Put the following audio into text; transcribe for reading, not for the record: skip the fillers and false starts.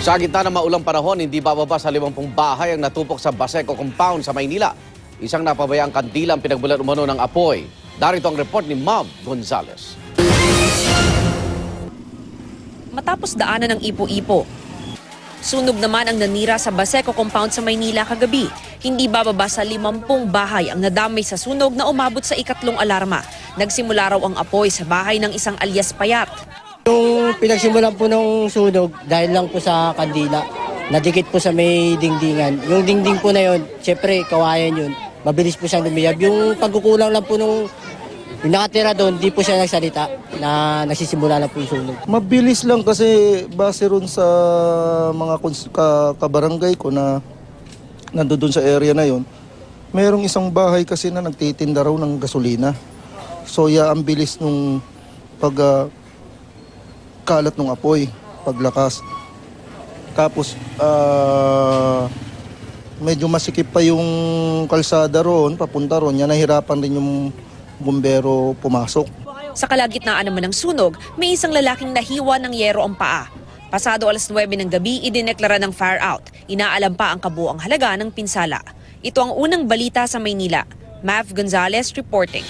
Sa gitna ng maulang panahon, hindi bababa sa 50 bahay ang natupok sa Baseco Compound sa Maynila. Isang napabayang kandila ang pinagbulan umano ng apoy. Darito ang report ni Mav Gonzales. Matapos daanan ng ipo-ipo, sunog naman ang nanira sa Baseco Compound sa Maynila kagabi. Hindi bababa sa 50 bahay ang nadamay sa sunog na umabot sa ikatlong alarma. Nagsimula raw ang apoy sa bahay ng isang alias Payat. Yung pinagsimulan po ng sunog dahil lang po sa kandila, nadikit po sa may dingdingan. Yung dingding po na yun, syempre kawayan yun, mabilis po siyang lumiyab. Yung pagkukulang lang po nung yung nakatira doon, di po siya nagsalita na nagsisimula lang po yung sunog. Mabilis lang kasi base ron sa mga kabarangay ko na nandoon sa area na yon. Merong isang bahay kasi na nagtitinda raw ng gasolina. So ang bilis nung kalat ng apoy, paglakas. Tapos medyo masikip pa yung kalsada roon, papunta roon. Yan nahirapan din yung bumbero pumasok. Sa kalagitnaan naman ng sunog, may isang lalaking nahiwa ng yero ang paa. Pasado alas 9 ng gabi, idineklara ng fire out. Inaalam pa ang kabuuang halaga ng pinsala. Ito ang unang balita sa Maynila. Mav Gonzales reporting.